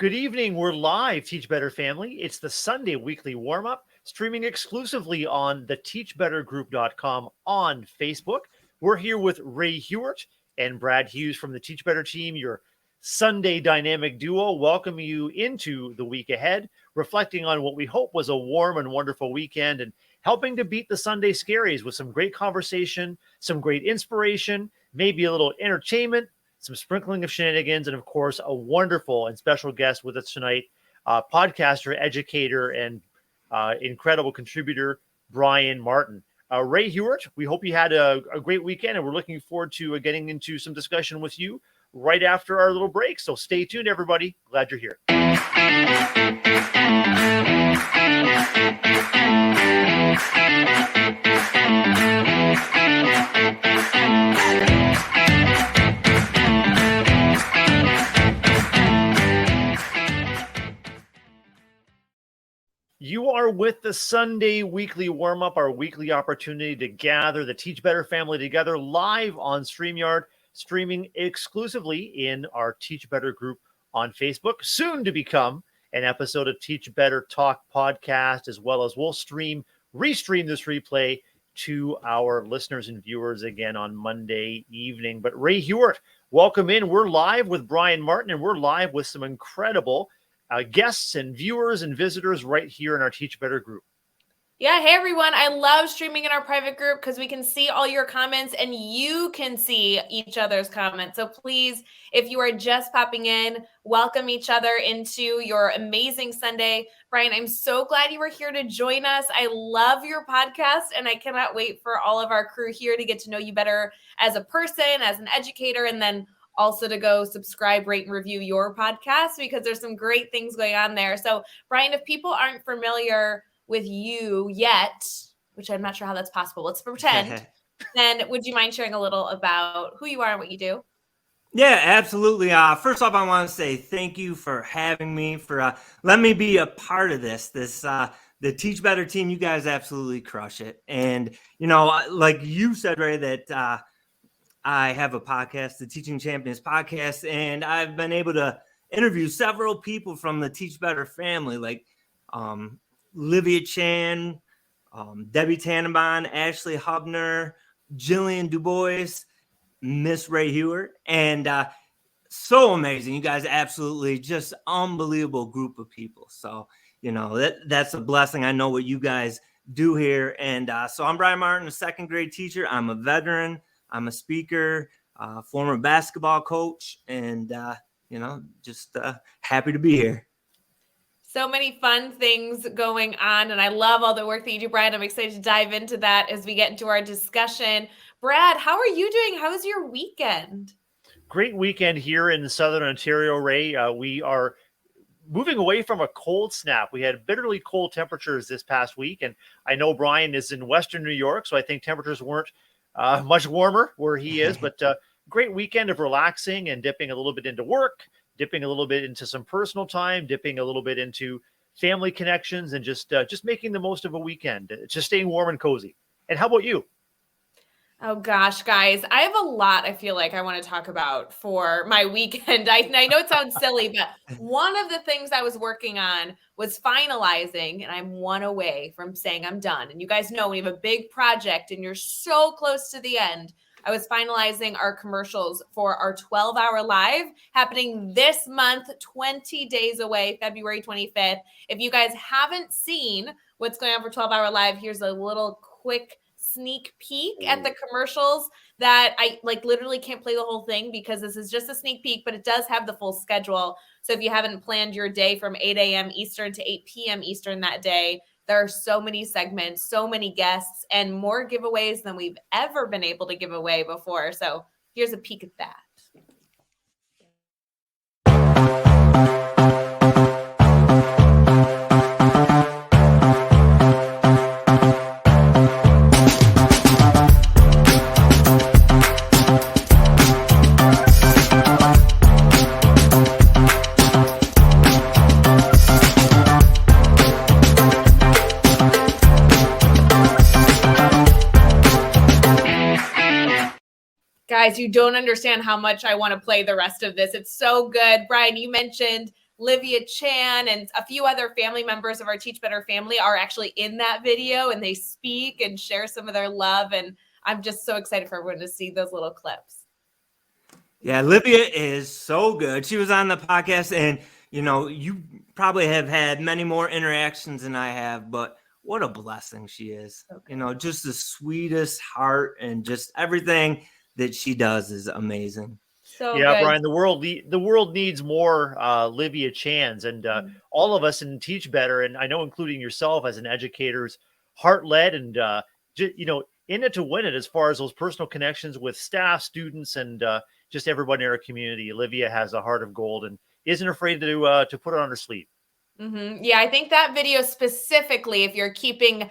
Good evening. We're live, Teach Better family. It's the Sunday weekly warm-up, streaming exclusively on the teachbettergroup.com on Facebook. We're here with Ray Huart and Brad Hughes from the Teach Better team, your Sunday dynamic duo. Welcome you into the week ahead, reflecting on what we hope was a warm and wonderful weekend and helping to beat the Sunday scaries with some great conversation, some great inspiration, maybe a little entertainment, some sprinkling of shenanigans, and of course, a wonderful and special guest with us tonight, podcaster, educator, and incredible contributor, Brian Martin. Ray Huart, we hope you had a great weekend, and we're looking forward to getting into some discussion with you right after our little break. So stay tuned, everybody. Glad you're here. You are with the Sunday weekly warm-up, our weekly opportunity to gather the Teach Better family together live on StreamYard, streaming exclusively in our Teach Better group on Facebook, soon to become an episode of Teach Better Talk podcast, as well as we'll restream this replay to our listeners and viewers again on Monday evening. But Ray Huart, welcome in. We're live with Brian Martin, and we're live with some incredible guests and viewers and visitors right here in our Teach Better group. Yeah. Hey, everyone. I love streaming in our private group because we can see all your comments and you can see each other's comments. So please, if you are just popping in, welcome each other into your amazing Sunday. Brian, I'm so glad you were here to join us. I love your podcast and I cannot wait for all of our crew here to get to know you better as a person, as an educator, and then also to go subscribe, rate, and review your podcast because there's some great things going on there. So, Brian, if people aren't familiar with you yet, which I'm not sure how that's possible, let's pretend, then would you mind sharing a little about who you are and what you do? Yeah, absolutely. First off, I want to say thank you for having me, for letting me be a part of this. The Teach Better team, you guys absolutely crush it. And, you know, like you said, Ray, that I have a podcast, the Teaching Champions podcast, and I've been able to interview several people from the Teach Better family, like Livia Chan, Debbie Tannenbaum, Ashley Hubner, Jillian Dubois, Miss Ray Huart, and so amazing. You guys absolutely just unbelievable group of people. So, you know, that's a blessing. I know what you guys do here. And so I'm Brian Martin, a second grade teacher. I'm a veteran. I'm a speaker, former basketball coach, and, you know, just happy to be here. So many fun things going on, and I love all the work that you do, Brad. I'm excited to dive into that as we get into our discussion. Brad, how are you doing? How was your weekend? Great weekend here in Southern Ontario, Ray. We are moving away from a cold snap. We had bitterly cold temperatures this past week, and I know Brian is in Western New York, so I think temperatures weren't much warmer where he is, but great weekend of relaxing and dipping a little bit into work, dipping a little bit into some personal time, dipping a little bit into family connections, and just making the most of a weekend, just staying warm and cozy. And how about you? Oh gosh, guys, I have a lot I feel like I want to talk about for my weekend. I know it sounds silly, but one of the things I was working on was finalizing, and I'm one away from saying I'm done. And you guys know we have a big project and you're so close to the end. I was finalizing our commercials for our 12-hour live happening this month, 20 days away, February 25th. If you guys haven't seen what's going on for 12-hour live, here's a little quick sneak peek at the commercials that I literally can't play the whole thing because this is just a sneak peek, but it does have the full schedule. So if you haven't planned your day from 8 a.m. Eastern to 8 p.m. Eastern that day, there are so many segments, so many guests, and more giveaways than we've ever been able to give away before. So here's a peek at that. Guys, you don't understand how much I want to play the rest of this. It's so good. Brian, you mentioned Livia Chan and a few other family members of our Teach Better family are actually in that video, and they speak and share some of their love. And I'm just so excited for everyone to see those little clips. Yeah, Livia is so good. She was on the podcast, and you probably have had many more interactions than I have, but what a blessing she is. Okay. Just the sweetest heart, and just everything that she does is amazing. So yeah, good. Brian, the world needs more Livia Chans, and all of us in Teach Better, and I know including yourself as an educator's heart led and in it to win it as far as those personal connections with staff, students, and just everybody in our community. Olivia has a heart of gold and isn't afraid to put it on her sleeve. Mm-hmm. Yeah, I think that video specifically, if you're keeping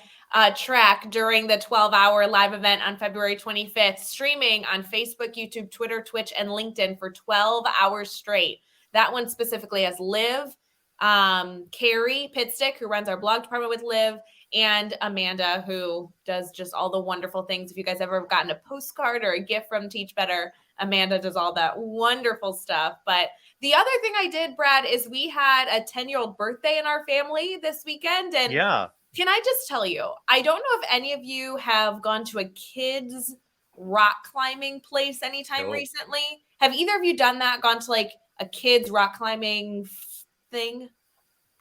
track during the 12-hour live event on February 25th, streaming on Facebook, YouTube, Twitter, Twitch, and LinkedIn for 12 hours straight. That one specifically has Liv, Carrie Pitstick, who runs our blog department with Liv, and Amanda, who does just all the wonderful things. If you guys ever gotten a postcard or a gift from Teach Better, Amanda does all that wonderful stuff. But the other thing I did, Brad, is we had a 10-year-old birthday in our family this weekend. And yeah, can I just tell you, I don't know if any of you have gone to a kids rock climbing place anytime recently. Have either of you done that? Gone to like a kids rock climbing thing?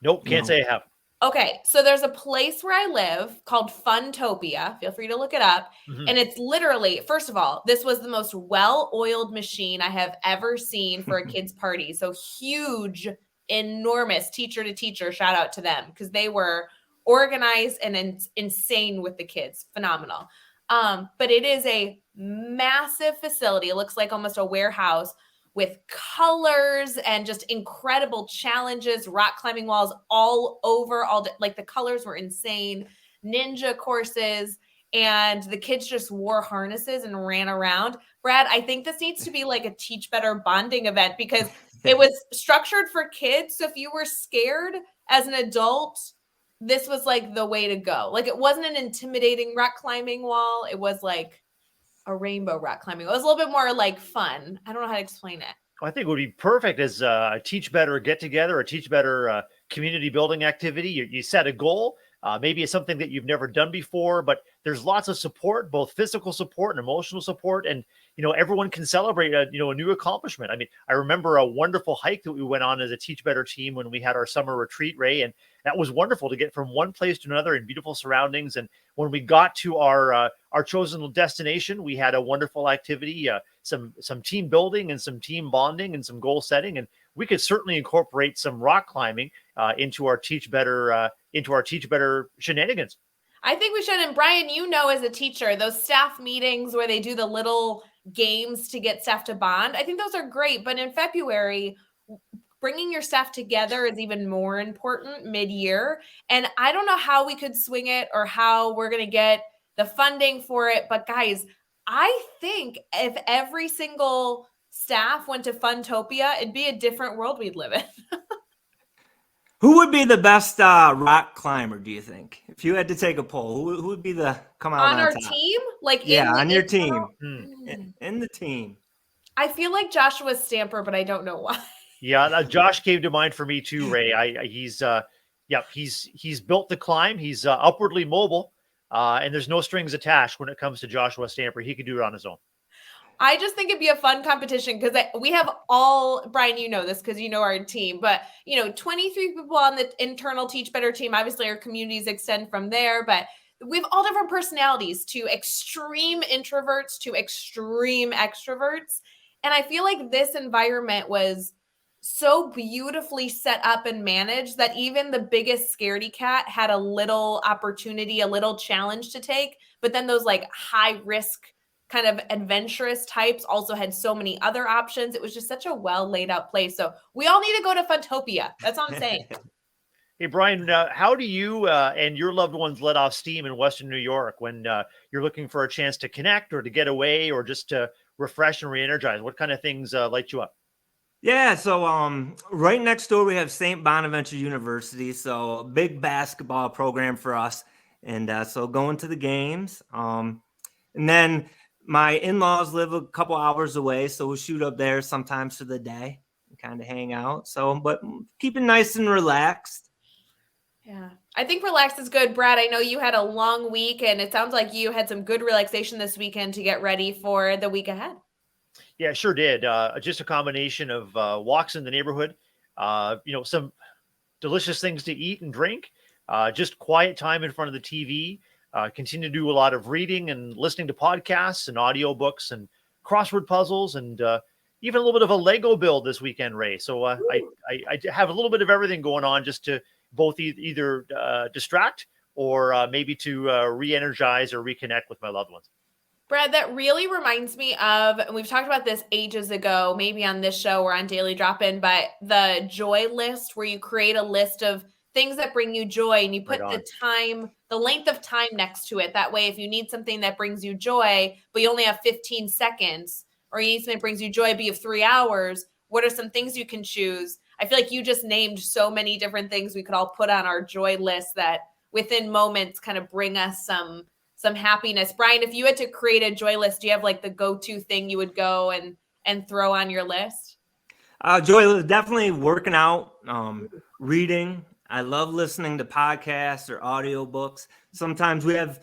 Nope, can't say I have. Okay, so there's a place where I live called Funtopia. Feel free to look it up. Mm-hmm. And it's literally, first of all, this was the most well-oiled machine I have ever seen for a kid's party. So huge, enormous teacher to teacher. Shout out to them because they were organized and insane with the kids. Phenomenal. But it is a massive facility. It looks like almost a warehouse with colors and just incredible challenges, rock climbing walls all over, like the colors were insane, ninja courses, and the kids just wore harnesses and ran around. Brad, I think this needs to be like a Teach Better bonding event because it was structured for kids. So if you were scared as an adult, this was like the way to go. Like it wasn't an intimidating rock climbing wall. It was like a rainbow rock climbing. It was a little bit more like fun. I don't know how to explain it. I think it would be perfect as a Teach Better get together, a Teach Better community building activity. You set a goal. Maybe it's something that you've never done before, but there's lots of support, both physical support and emotional support. And, everyone can celebrate a new accomplishment. I mean, I remember a wonderful hike that we went on as a Teach Better team when we had our summer retreat, Ray. And that was wonderful to get from one place to another in beautiful surroundings. And when we got to our chosen destination, we had a wonderful activity, some team building and some team bonding and some goal setting. And we could certainly incorporate some rock climbing into our Teach Better shenanigans. I think we should. And Brian, as a teacher, those staff meetings where they do the little games to get staff to bond, I think those are great. But in February, bringing your staff together is even more important mid-year. And I don't know how we could swing it or how we're going to get the funding for it. But guys, I think if every single staff went to Funtopia, it'd be a different world we'd live in. Who would be the best rock climber, do you think? If you had to take a poll, who would be the come out on our top? team? Like on your team. In the team. I feel like Joshua Stamper, but I don't know why. Yeah, Josh came to mind for me too, Ray. He's built the climb. He's upwardly mobile, and there's no strings attached when it comes to Joshua Stamper. He could do it on his own. I just think it'd be a fun competition because we have Brian, this because our team, but 23 people on the internal Teach Better team. Obviously our communities extend from there, but we have all different personalities, to extreme introverts to extreme extroverts. And I feel like this environment was so beautifully set up and managed that even the biggest scaredy cat had a little opportunity, a little challenge to take. But then those like high risk kind of adventurous types also had so many other options. It was just such a well laid out place. So we all need to go to Funtopia. That's all I'm saying. Hey, Brian, how do you and your loved ones let off steam in Western New York when you're looking for a chance to connect or to get away or just to refresh and re-energize? What kind of things light you up? Yeah, so right next door we have St. Bonaventure University, so a big basketball program for us. And so going to the games. And then my in-laws live a couple hours away, so we'll shoot up there sometimes for the day. kind of hang out. So, but keep it nice and relaxed. Yeah, I think relax is good. Brad, I know you had a long week, and it sounds like you had some good relaxation this weekend to get ready for the week ahead. Yeah, sure did. Just a combination of walks in the neighborhood, some delicious things to eat and drink, just quiet time in front of the TV, continue to do a lot of reading and listening to podcasts and audiobooks and crossword puzzles and even a little bit of a Lego build this weekend, Ray. So I have a little bit of everything going on just to both either distract or maybe to re-energize or reconnect with my loved ones. Brad, that really reminds me of, and we've talked about this ages ago, maybe on this show or on Daily Drop-In, but the joy list, where you create a list of things that bring you joy and you put the length of time next to it. That way, if you need something that brings you joy, but you only have 15 seconds, or you need something that brings you joy, but you have 3 hours, what are some things you can choose? I feel like you just named so many different things we could all put on our joy list that within moments kind of bring us some happiness. Brian, if you had to create a joy list, do you have like the go-to thing you would go and throw on your list? Joy, definitely working out, reading. I love listening to podcasts or audiobooks. Sometimes we have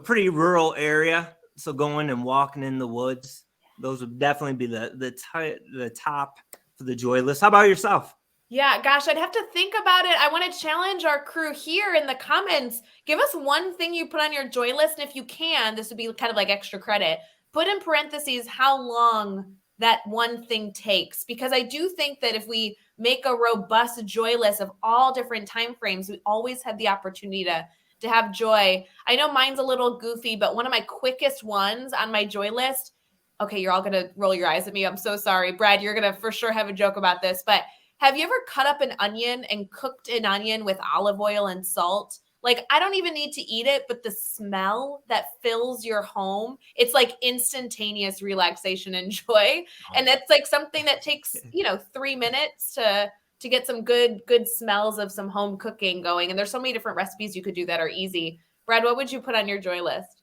pretty rural area, so going and walking in the woods. Those would definitely be the top for the joy list. How about yourself? Yeah, gosh, I'd have to think about it. I want to challenge our crew here in the comments. Give us one thing you put on your joy list. And if you can, this would be kind of like extra credit. Put in parentheses how long that one thing takes. Because I do think that if we make a robust joy list of all different time frames, we always have the opportunity to have joy. I know mine's a little goofy, but one of my quickest ones on my joy list, okay, you're all going to roll your eyes at me. I'm so sorry. Brad, you're going to for sure have a joke about this, but have you ever cut up an onion and cooked an onion with olive oil and salt? Like, I don't even need to eat it, but the smell that fills your home, it's like instantaneous relaxation and joy. And that's like something that takes, 3 minutes to get some good smells of some home cooking going. And there's so many different recipes you could do that are easy. Brad, what would you put on your joy list?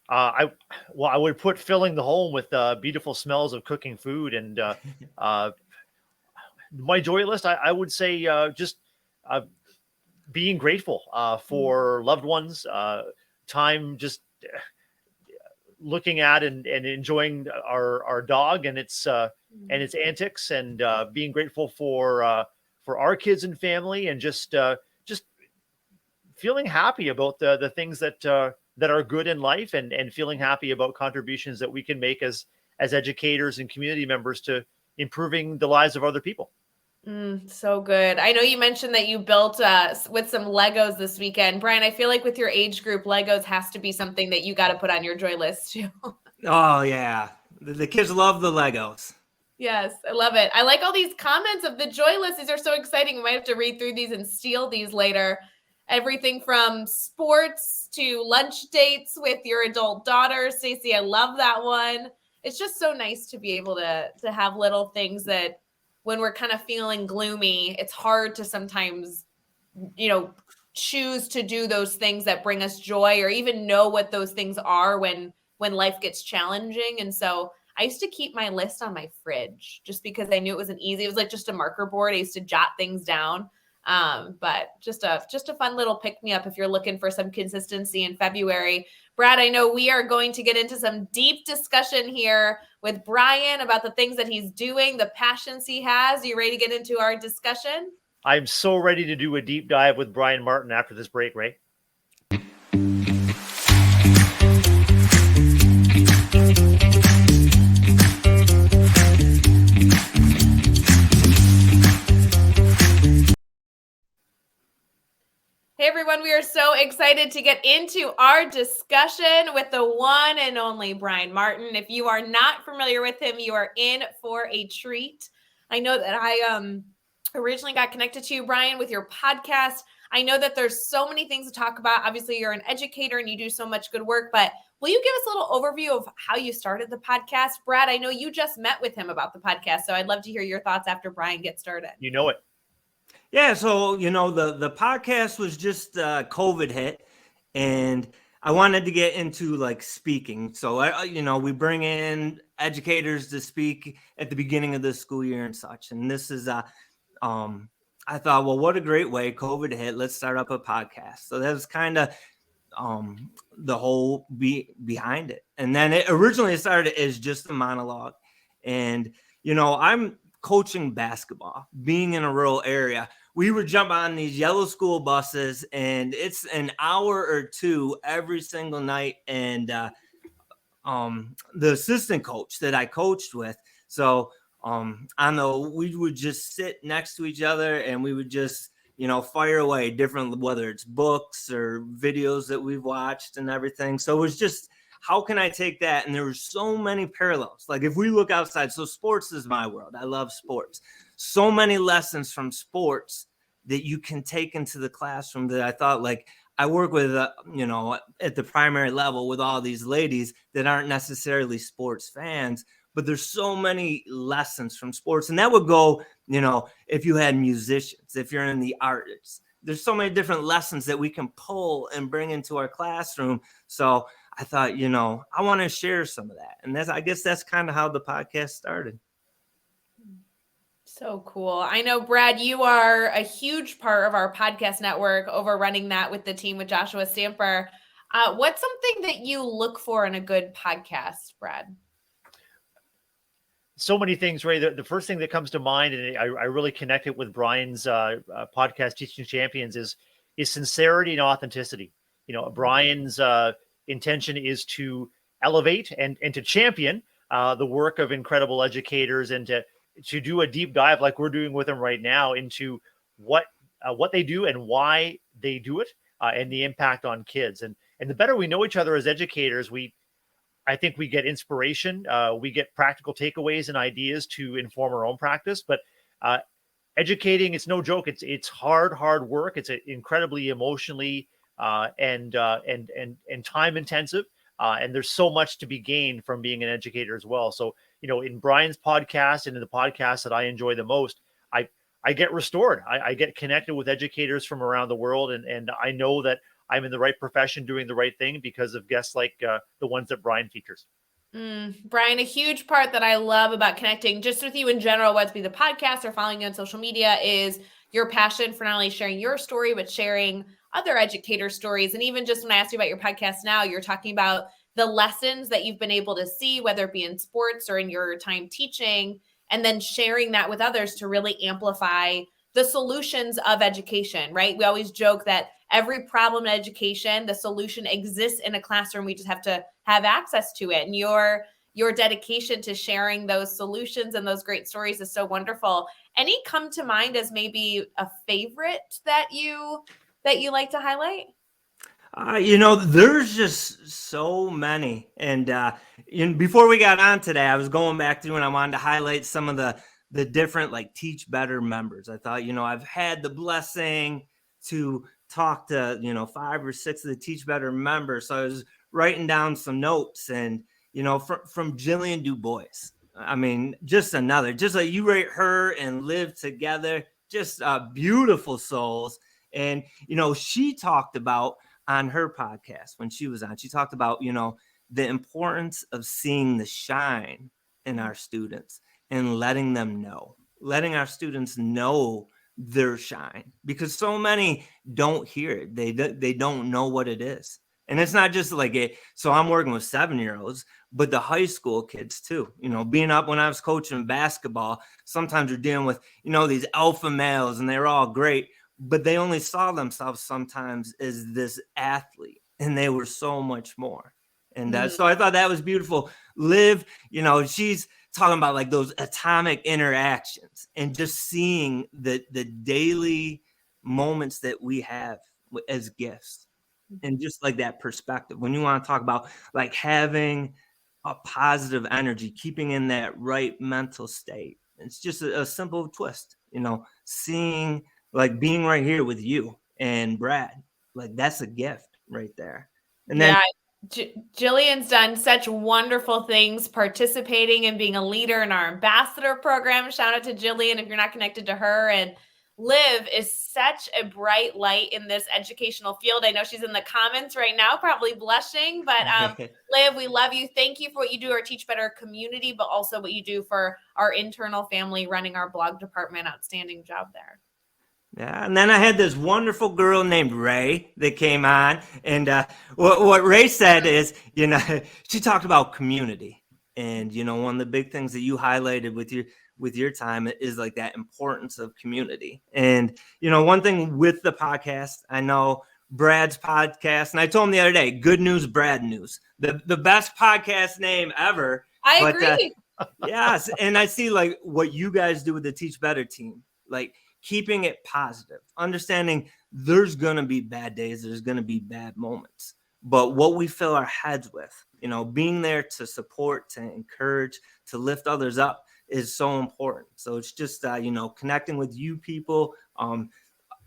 I would put filling the home with beautiful smells of cooking food and my joy list, I would say just being grateful for loved ones, time just looking at and enjoying our dog and its antics, and being grateful for our kids and family, and just feeling happy about the things that are good in life, and feeling happy about contributions that we can make as educators and community members to improving the lives of other people. So good. I know you mentioned that you built with some Legos this weekend. Brian, I feel like with your age group, Legos has to be something that you got to put on your joy list too. Oh, yeah. The kids love the Legos. Yes, I love it. I like all these comments of the joy list. These are so exciting. We might have to read through these and steal these later. Everything from sports to lunch dates with your adult daughter. Stacey, I love that one. It's just so nice to be able to have little things that when we're kind of feeling gloomy, it's hard to sometimes, choose to do those things that bring us joy, or even know what those things are when life gets challenging. And so I used to keep my list on my fridge just because I knew it was it was like just a marker board. I used to jot things down. But just a fun little pick me up if you're looking for some consistency in February. Brad, I know we are going to get into some deep discussion here with Brian about the things that he's doing, the passions he has. Are you ready to get into our discussion? I'm so ready to do a deep dive with Brian Martin after this break, Ray. Hey everyone, we are so excited to get into our discussion with the one and only Brian Martin. If you are not familiar with him, you are in for a treat. I know that I originally got connected to you, Brian, with your podcast. I know that there's so many things to talk about. Obviously, you're an educator and you do so much good work, but will you give us a little overview of how you started the podcast? Brad, I know you just met with him about the podcast, so I'd love to hear your thoughts after Brian gets started. You know it. Yeah, so, the podcast was just COVID hit, and I wanted to get into like speaking. So, we bring in educators to speak at the beginning of the school year and such. And this is, I thought, well, what a great way. COVID hit. Let's start up a podcast. So that was kind of the whole behind it. And then it originally started as just a monologue. And, I'm coaching basketball, being in a rural area. We would jump on these yellow school buses, and it's an hour or two every single night. And the assistant coach that I coached with, so we would just sit next to each other, and we would just fire away different, whether it's books or videos that we've watched and everything. So it was just, how can I take that? And there were so many parallels. Like if we look outside, so sports is my world. I love sports. So many lessons from sports that you can take into the classroom that I thought, like, I work with, at the primary level with all these ladies that aren't necessarily sports fans, but there's so many lessons from sports. And that would go, if you had musicians, if you're in the arts, there's so many different lessons that we can pull and bring into our classroom. So I thought, I want to share some of that. And I guess that's kind of how the podcast started. So cool. I know, Brad, you are a huge part of our podcast network, over running that with the team with Joshua Stamper. What's something that you look for in a good podcast, Brad? So many things, Ray. The first thing that comes to mind, and I really connected with Brian's podcast, Teaching Champions, is sincerity and authenticity. Brian's intention is to elevate and to champion the work of incredible educators, and to do a deep dive like we're doing with them right now into what they do and why they do it, and the impact on kids. And the better we know each other as educators, I think we get inspiration, we get practical takeaways and ideas to inform our own practice. But educating, it's no joke. It's hard work. It's incredibly emotionally and time intensive. And there's so much to be gained from being an educator as well. So, in Brian's podcast and in the podcast that I enjoy the most, I get restored. I get connected with educators from around the world. And I know that I'm in the right profession doing the right thing because of guests like the ones that Brian features. Brian, a huge part that I love about connecting just with you in general, whether it be the podcast or following you on social media, is your passion for not only sharing your story, but sharing other educator stories. And even just when I asked you about your podcast now, you're talking about the lessons that you've been able to see, whether it be in sports or in your time teaching, and then sharing that with others to really amplify the solutions of education, right? We always joke that every problem in education, the solution exists in a classroom. We just have to have access to it. And your dedication to sharing those solutions and those great stories is so wonderful. Any come to mind as maybe a favorite that you like to highlight? There's just so many. And before we got on today, I was going back through and I wanted to highlight some of the different like Teach Better members. I thought, I've had the blessing to talk to, 5 or 6 of the Teach Better members. So I was writing down some notes, and, from Jillian Du Bois. I mean, just like you rate her and Live Together, just beautiful souls. And, she talked about on her podcast when she was on, she talked about, the importance of seeing the shine in our students and letting our students know their shine, because so many don't hear it. They don't know what it is. And it's not just like so I'm working with 7-year-olds, but the high school kids too, being up when I was coaching basketball, sometimes you're dealing with, these alpha males, and they're all great, but they only saw themselves sometimes as this athlete, and they were so much more. And so I thought that was beautiful. Liv, she's talking about like those atomic interactions and just seeing the daily moments that we have as gifts, and just like that perspective. When you want to talk about like having a positive energy, keeping in that right mental state, it's just a simple twist, seeing like being right here with you and Brad, like that's a gift right there. And then Jillian's done such wonderful things, participating and being a leader in our ambassador program. Shout out to Jillian if you're not connected to her. And Liv is such a bright light in this educational field. I know she's in the comments right now, probably blushing, but Liv, we love you. Thank you for what you do, our Teach Better community, but also what you do for our internal family, running our blog department. Outstanding job there. Yeah, and then I had this wonderful girl named Ray that came on, and what Ray said is, she talked about community, and one of the big things that you highlighted with your time is like that importance of community. And one thing with the podcast, I know Brad's podcast, and I told him the other day, Good News, Brad News, the best podcast name ever. I agree. Yes, and I see like what you guys do with the Teach Better team, like keeping it positive, understanding there's going to be bad days, there's going to be bad moments, but what we fill our heads with, being there to support, to encourage, to lift others up is so important. So it's just, connecting with you people,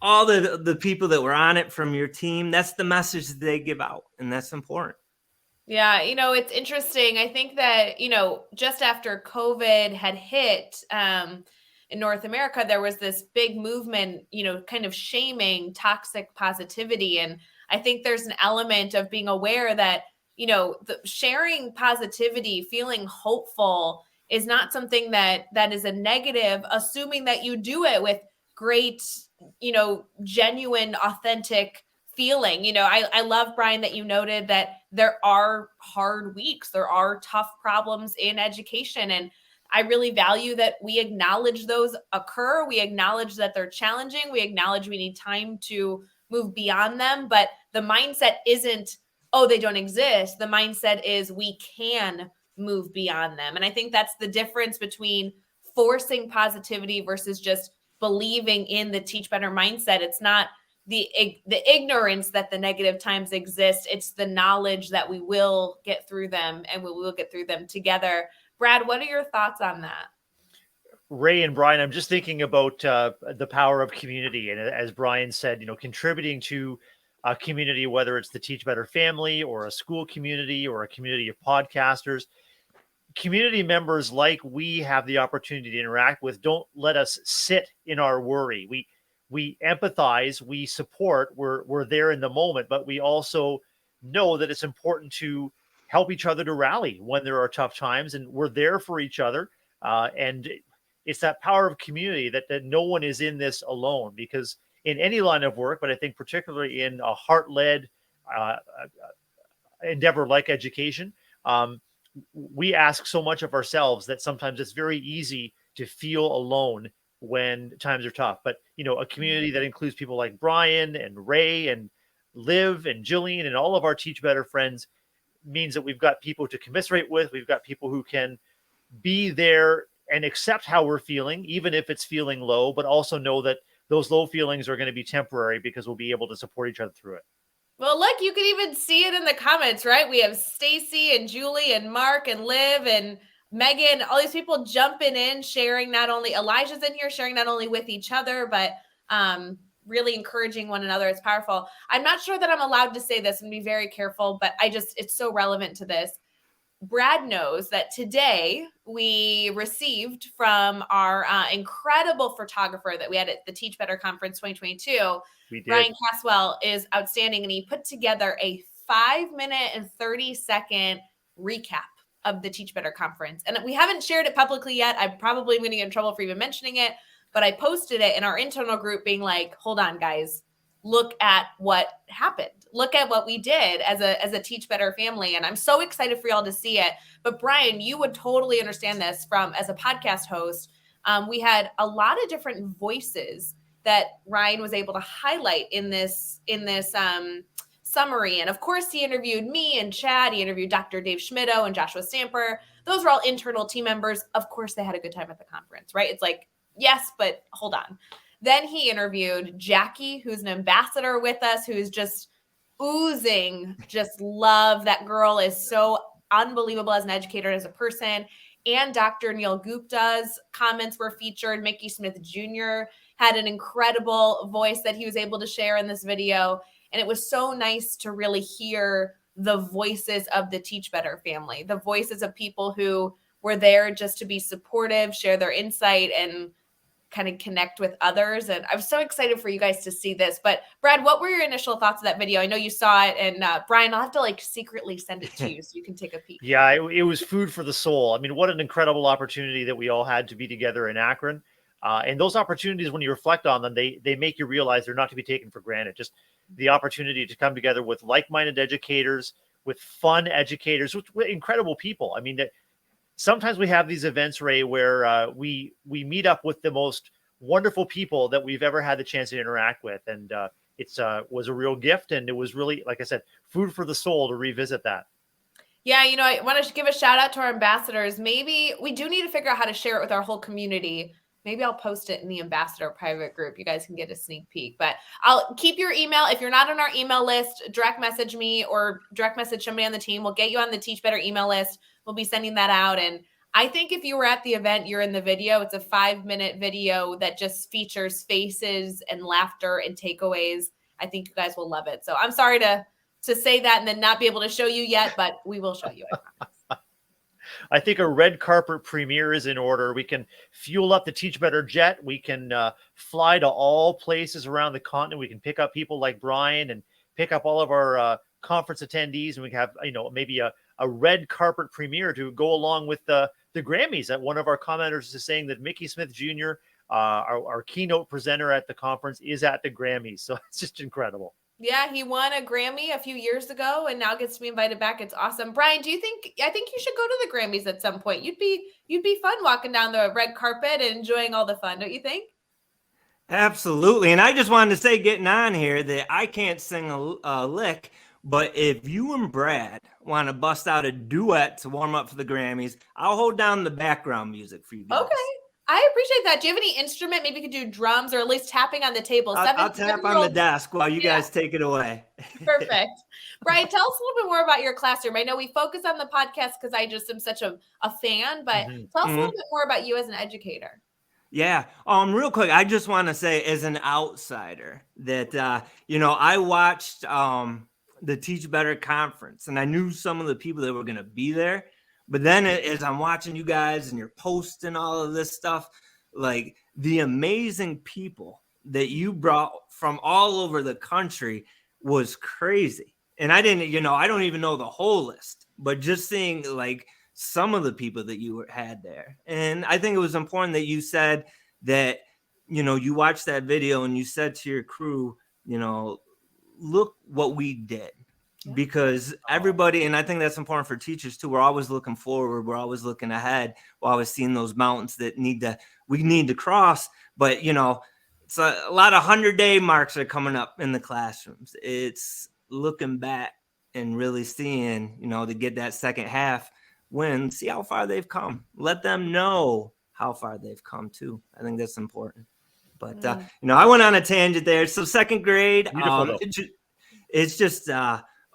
all the people that were on it from your team, that's the message that they give out, and that's important. Yeah, it's interesting. I think that, just after COVID had hit, in North America, there was this big movement, kind of shaming toxic positivity. And I think there's an element of being aware that, the sharing positivity, feeling hopeful is not something that is a negative, assuming that you do it with great, genuine, authentic feeling. I love, Brian, that you noted that there are hard weeks, there are tough problems in education. And I really value that we acknowledge those occur. We acknowledge that they're challenging. We acknowledge we need time to move beyond them. But the mindset isn't, oh, they don't exist. The mindset is we can move beyond them. And I think that's the difference between forcing positivity versus just believing in the Teach Better mindset. It's not the ignorance that the negative times exist. It's the knowledge that we will get through them, and we will get through them together. Brad, what are your thoughts on that? Ray and Brian, I'm just thinking about the power of community. And as Brian said, contributing to a community, whether it's the Teach Better family or a school community or a community of podcasters, community members like we have the opportunity to interact with, don't let us sit in our worry. We empathize, we support, we're there in the moment, but we also know that it's important to help each other to rally when there are tough times, and we're there for each other. And it's that power of community that no one is in this alone, because in any line of work, but I think particularly in a heart-led endeavor like education, we ask so much of ourselves that sometimes it's very easy to feel alone when times are tough. But, a community that includes people like Brian and Ray and Liv and Jillian and all of our Teach Better friends means that we've got people to commiserate with. We've got people who can be there and accept how we're feeling, even if it's feeling low, but also know that those low feelings are going to be temporary because we'll be able to support each other through it. Well, look, you can even see it in the comments, right? We have Stacy and Julie and Mark and Liv and Megan, all these people jumping in, sharing. Not only Elijah's in here, sharing not only with each other, but really encouraging one another. It's powerful. I'm not sure that I'm allowed to say this and be very careful, but it's so relevant to this. Brad knows that today we received from our incredible photographer that we had at the Teach Better Conference 2022. Ryan Caswell is outstanding, and he put together a 5-minute and 30-second recap of the Teach Better Conference. And we haven't shared it publicly yet. I probably am going to get in trouble for even mentioning it, but I posted it in our internal group being like, hold on, guys, look at what happened. Look at what we did as a Teach Better family. And I'm so excited for y'all to see it. But Brian, you would totally understand this as a podcast host. We had a lot of different voices that Ryan was able to highlight in this summary. And of course, he interviewed me and Chad. He interviewed Dr. Dave Schmittou and Joshua Stamper. Those were all internal team members. Of course, they had a good time at the conference, right? It's like, yes, but hold on. Then he interviewed Jackie, who's an ambassador with us, who's just oozing just love. That girl is so unbelievable as an educator, as a person. And Dr. Neil Gupta's comments were featured. Mickey Smith Jr. had an incredible voice that he was able to share in this video. And it was so nice to really hear the voices of the Teach Better family, the voices of people who were there just to be supportive, share their insight, and kind of connect with others. And I'm so excited for you guys to see this. But Brad, what were your initial thoughts of that video? I know you saw it, and Brian, I'll have to like secretly send it to you so you can take a peek. Yeah, it was food for the soul. I mean, what an incredible opportunity that we all had to be together in Akron. And those opportunities, when you reflect on them, they make you realize they're not to be taken for granted. Just the opportunity to come together with like-minded educators, with fun educators, with incredible people. I mean, sometimes we have these events, Ray, where we meet up with the most wonderful people that we've ever had the chance to interact with. And it's was a real gift. And it was really, like I said, food for the soul to revisit that. Yeah, you know, I want to give a shout out to our ambassadors. Maybe we do need to figure out how to share it with our whole community. Maybe I'll post it in the ambassador private group. You guys can get a sneak peek, but I'll keep your email. If you're not on our email list, direct message me or direct message somebody on the team. We'll get you on the Teach Better email list. We'll be sending that out. And I think if you were at the event, you're in the video. It's a 5-minute video that just features faces and laughter and takeaways. I think you guys will love it. So I'm sorry to say that and then not be able to show you yet, but we will show you. I promise. I think a red carpet premiere is in order. We can fuel up the Teach Better jet. We can fly to all places around the continent. We can pick up people like Brian and pick up all of our conference attendees, and we can have, you know, maybe a red carpet premiere to go along with the Grammys. That one of our commenters is saying that Mickey Smith Jr., our keynote presenter at the conference, is at the Grammys. So it's just incredible. Yeah, he won a Grammy a few years ago and now gets to be invited back. It's awesome. Brian, I think you should go to the Grammys at some point. You'd be fun walking down the red carpet and enjoying all the fun, don't you think? Absolutely. And I just wanted to say, getting on here, that I can't sing a lick, but if you and Brad want to bust out a duet to warm up for the Grammys, I'll hold down the background music for you guys. Okay. I appreciate that. Do you have any instrument? Maybe you could do drums or at least tapping on the table. I'll tap on the desk while you guys take it away. Perfect. Brian, tell us a little bit more about your classroom. I know we focus on the podcast because I just am such a fan, but tell us a little bit more about you as an educator. Yeah. Real quick, I just want to say, as an outsider, that, you know, I watched the Teach Better conference, and I knew some of the people that were going to be there. But then as I'm watching you guys and you're posting all of this stuff, like the amazing people that you brought from all over the country was crazy. And I don't even know the whole list, but just seeing like some of the people that you had there. And I think it was important that you said that, you know, you watched that video and you said to your crew, you know, look what we did. Because everybody, and I think that's important for teachers too, we're always looking forward, we're always looking ahead, we're always seeing those mountains that we need to cross. But you know, it's a lot of 100-day marks are coming up in the classrooms. It's looking back and really seeing, you know, to get that second half win, see how far they've come. Let them know how far they've come too. I think that's important. But you know, I went on a tangent there. So second grade, it's just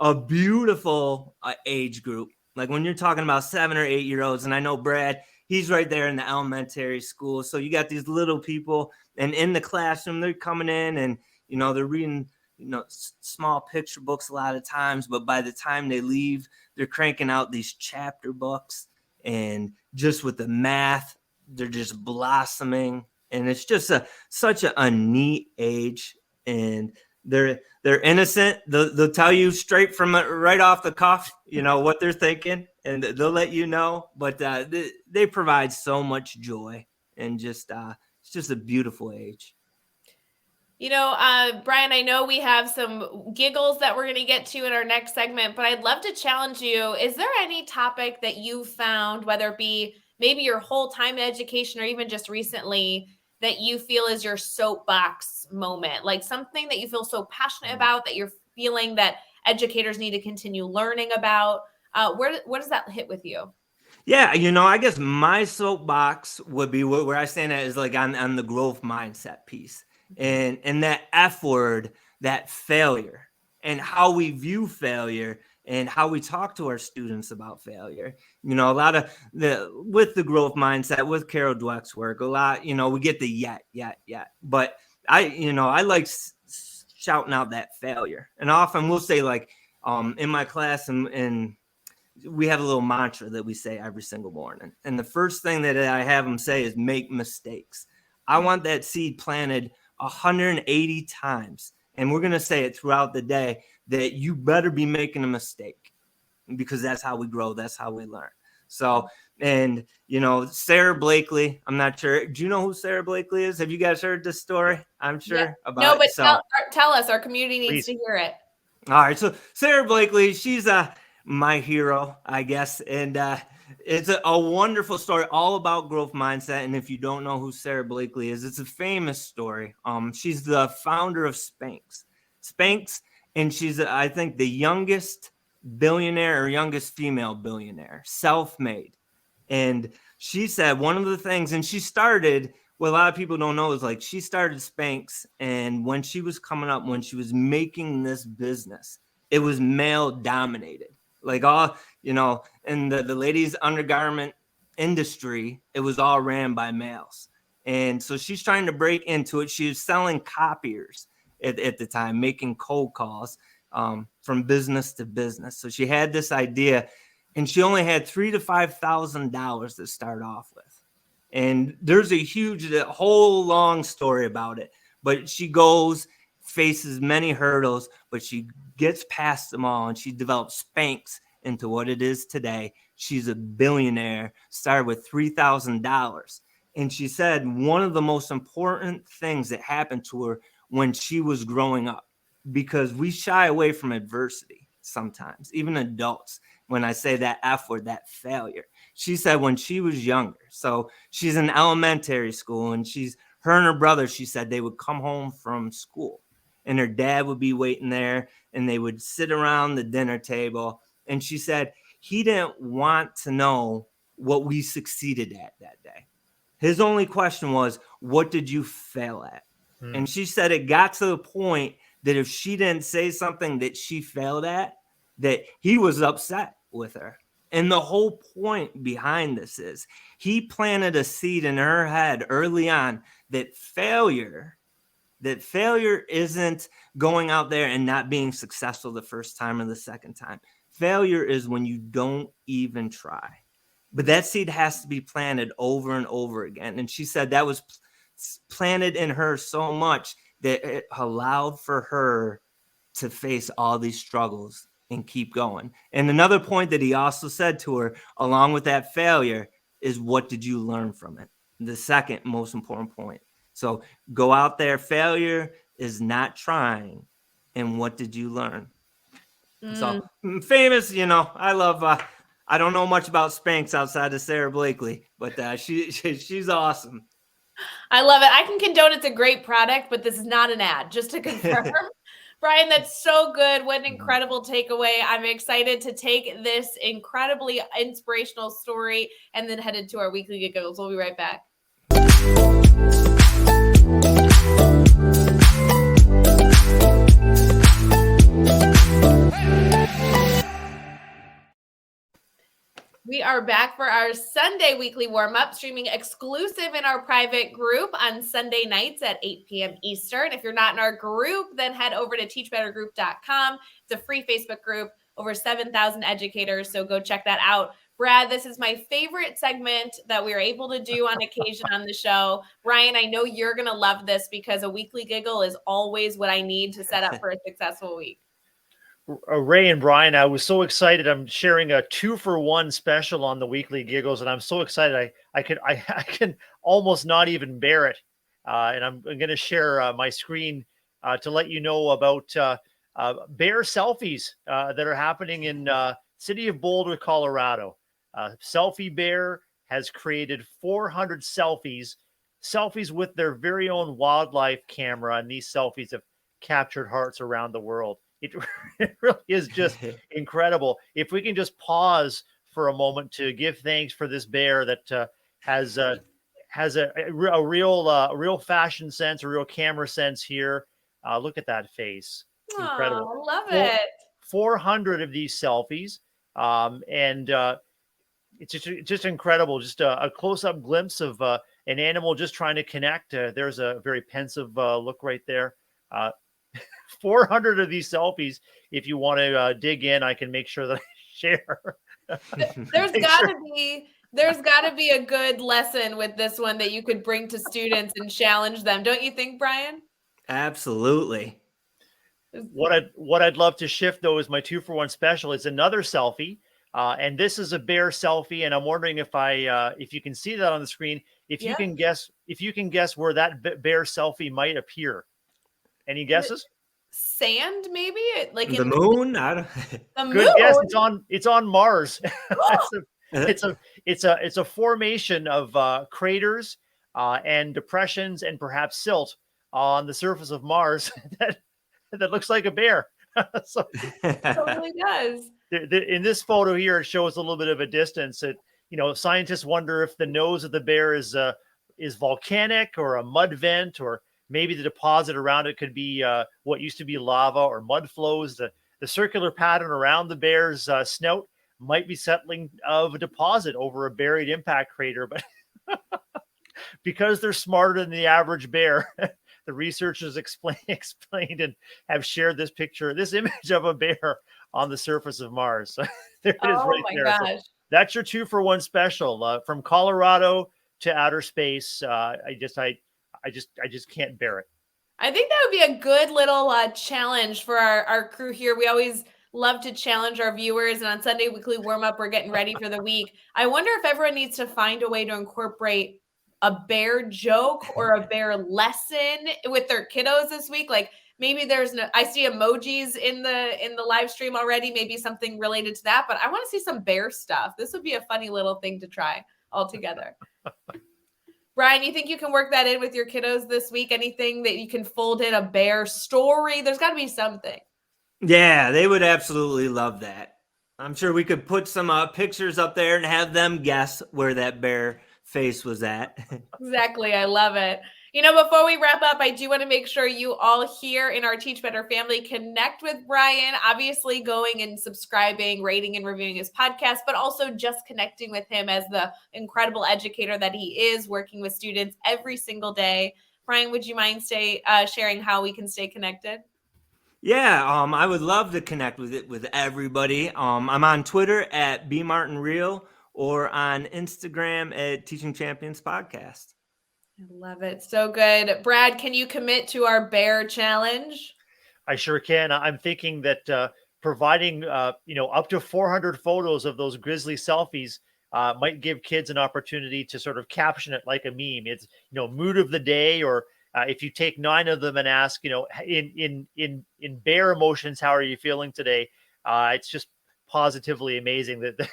a beautiful age group. Like when you're talking about 7 or 8 year olds, and I know Brad, he's right there in the elementary school. So you got these little people, and in the classroom, they're coming in and, you know, they're reading, you know, small picture books a lot of times, but by the time they leave, they're cranking out these chapter books, and just with the math, they're just blossoming. And it's just such a neat age. And they're innocent. They'll tell you straight from right off the cuff, you know, what they're thinking, and they'll let you know. But they provide so much joy, and just it's just a beautiful age. You know, Brian, I know we have some giggles that we're going to get to in our next segment, but I'd love to challenge you. Is there any topic that you found, whether it be maybe your whole time in education or even just recently, that you feel is your soapbox moment, like something that you feel so passionate about that you're feeling that educators need to continue learning about? Where does that hit with you? Yeah, you know, I guess my soapbox would be where I stand at is like on the growth mindset piece, and that F word, that failure, and how we view failure and how we talk to our students about failure. You know, a lot of with the growth mindset, with Carol Dweck's work, a lot, you know, we get the yet. But I like shouting out that failure. And often we'll say, like, in my class, and we have a little mantra that we say every single morning. And the first thing that I have them say is make mistakes. I want that seed planted 180 times. And we're going to say it throughout the day that you better be making a mistake, because that's how we grow. That's how we learn. So, and Sara Blakely, I'm not sure. Do you know who Sara Blakely is? Have you guys heard this story? I'm sure about no, but it. So, tell us. Our community needs to hear it. All right. So Sara Blakely, she's my hero, I guess. And it's a wonderful story all about growth mindset. And if you don't know who Sara Blakely is, it's a famous story. She's the founder of Spanx, and she's, I think, the youngest billionaire or youngest female billionaire, self-made. And she said one of the things, and she started, what a lot of people don't know is like she started Spanx, and when she was coming up, when she was making this business, it was male dominated. Like all, in the ladies' undergarment industry, it was all ran by males. And so she's trying to break into it. She was selling copiers at the time, making cold calls from business to business. So she had this idea, and she only had $3,000 to $5,000 to start off with. And there's a whole long story about it. But she faces many hurdles, but she gets past them all, and she develops Spanx into what it is today. She's a billionaire, started with $3,000. And she said one of the most important things that happened to her when she was growing up, because we shy away from adversity sometimes, even adults. When I say that F word, that failure, she said when she was younger, so she's in elementary school, and her and her brother, she said they would come home from school, and her dad would be waiting there, and they would sit around the dinner table. And she said he didn't want to know what we succeeded at that day. His only question was, what did you fail at? And she said it got to the point that if she didn't say something that she failed at, that he was upset with her. And the whole point behind this is he planted a seed in her head early on that failure isn't going out there and not being successful the first time or the second time. Failure is when you don't even try. But that seed has to be planted over and over again. And she said that was planted in her so much that it allowed for her to face all these struggles and keep going. And another point that he also said to her, along with that failure, is what did you learn from it? The second most important point. So go out there. Failure is not trying. And what did you learn? So famous, I love, I don't know much about Spanx outside of Sara Blakely, but she's awesome. I love it. I can condone it's a great product, but this is not an ad, just to confirm. Brian, that's so good. What an incredible takeaway. I'm excited to take this incredibly inspirational story and then head into our weekly giggles. We'll be right back. We are back for our Sunday weekly warm-up, streaming exclusive in our private group on Sunday nights at 8 p.m. Eastern. If you're not in our group, then head over to teachbettergroup.com. It's a free Facebook group, over 7,000 educators, so go check that out. Brad, this is my favorite segment that we're able to do on occasion on the show. Brian, I know you're going to love this because a weekly giggle is always what I need to set up for a successful week. Ray and Brian, I was so excited. I'm sharing a 2-for-1 special on the weekly giggles, and I'm so excited. I can almost not even bear it. And I'm going to share my screen to let you know about bear selfies that are happening in city of Boulder, Colorado. Selfie Bear has created 400 selfies with their very own wildlife camera, and these selfies have captured hearts around the world. It really is just incredible. If we can just pause for a moment to give thanks for this bear that has a real fashion sense, a real camera sense here. Look at that face. Incredible. Oh, love it. 400 of these selfies. And it's just incredible. Just a close-up glimpse of an animal just trying to connect. There's a very pensive look right there. 400 of these selfies. If you want to dig in, I can make sure that I share. There's got to be There's got to be a good lesson with this one that you could bring to students and challenge them. Don't you think, Brian? Absolutely. What I'd love to shift though is my 2-for-1 special. It's another selfie, and this is a bear selfie. And I'm wondering if you can see that on the screen. If you can guess where that bear selfie might appear. Any guesses? Sand, maybe like The moon. I don't. the moon. Good guess. It's on Mars. It's a formation of craters and depressions and perhaps silt on the surface of Mars that looks like a bear. So It totally does. in this photo here, it shows a little bit of a distance. Scientists wonder if the nose of the bear is volcanic or a mud vent, or maybe the deposit around it could be what used to be lava or mud flows. The circular pattern around the bear's snout might be settling of a deposit over a buried impact crater, but because they're smarter than the average bear, the researchers explained and have shared this image of a bear on the surface of Mars. So there it is, right there. Oh my gosh. So that's your 2-for-1 special from Colorado to outer space. I just can't bear it. I think that would be a good little challenge for our crew here. We always love to challenge our viewers. And on Sunday Weekly Warm Up, we're getting ready for the week. I wonder if everyone needs to find a way to incorporate a bear joke or a bear lesson with their kiddos this week. Like maybe I see emojis in the live stream already, maybe something related to that, but I want to see some bear stuff. This would be a funny little thing to try all together. Brian, you think you can work that in with your kiddos this week? Anything that you can fold in a bear story? There's got to be something. Yeah, they would absolutely love that. I'm sure we could put some pictures up there and have them guess where that bear face was at. Exactly. I love it. Before we wrap up, I do want to make sure you all here in our Teach Better family connect with Brian, obviously going and subscribing, rating and reviewing his podcast, but also just connecting with him as the incredible educator that he is, working with students every single day. Brian, would you mind sharing how we can stay connected? Yeah, I would love to connect with everybody. I'm on Twitter at bmartinreal or on Instagram at Teaching Champions Podcast. I love it. So good. Brad, can you commit to our bear challenge? I sure can. I'm thinking that providing up to 400 photos of those grizzly selfies might give kids an opportunity to sort of caption it like a meme. It's mood of the day, or if you take 9 of them and ask in bear emotions, how are you feeling today? It's just positively amazing that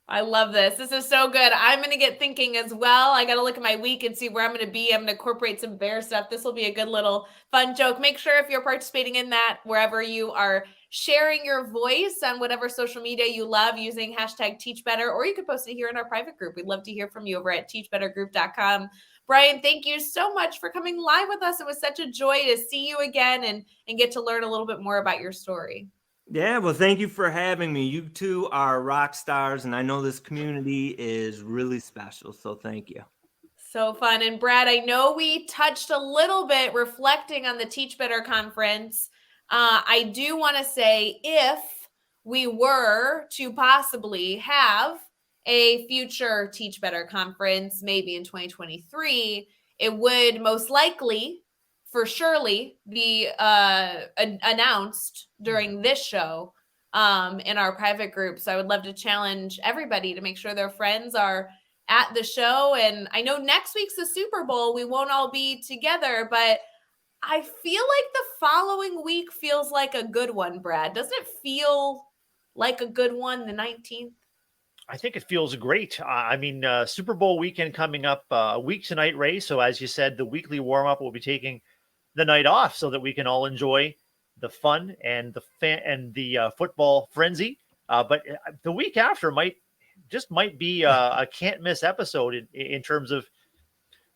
I love this. This is so good. I'm going to get thinking as well. I got to look at my week and see where I'm going to be. I'm going to incorporate some bear stuff. This will be a good little fun joke. Make sure if you're participating in that, wherever you are sharing your voice on whatever social media you love using hashtag #TeachBetter, or you could post it here in our private group. We'd love to hear from you over at teachbettergroup.com. Brian, thank you so much for coming live with us. It was such a joy to see you again and get to learn a little bit more about your story. Yeah, well, thank you for having me. You two are rock stars, and I know this community is really special, so thank you. So fun. And Brad, I know we touched a little bit reflecting on the Teach Better conference. I do want to say, if we were to possibly have a future Teach Better conference, maybe in 2023, it would most likely for surely be announced during this show in our private group. So I would love to challenge everybody to make sure their friends are at the show. And I know next week's the Super Bowl. We won't all be together, but I feel like the following week feels like a good one, Brad. Doesn't it feel like a good one, the 19th? I think it feels great. Super Bowl weekend coming up a week tonight, Ray. So as you said, the weekly warm-up will be taking the night off so that we can all enjoy the fun and the football frenzy. But the week after might be a can't miss episode in terms of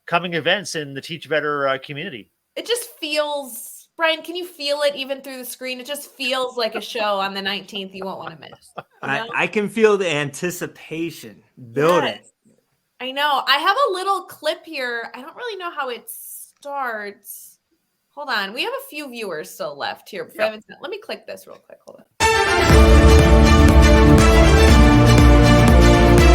coming events in the Teach Better community. It just feels, Brian, can you feel it even through the screen? It just feels like a show on the 19th you won't want to miss. I can feel the anticipation building. Yes. I know. I have a little clip here. I don't really know how it starts. Hold on. We have a few viewers still left here. Yep. Let me click this real quick. Hold on.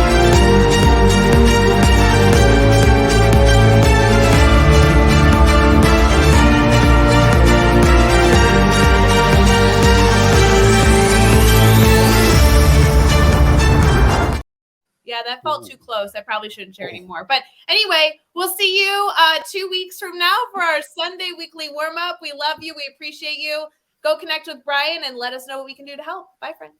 that felt too close. I probably shouldn't share anymore. But anyway, we'll see you 2 weeks from now for our Sunday weekly warm up. We love you. We appreciate you. Go connect with Brian and let us know what we can do to help. Bye, friends.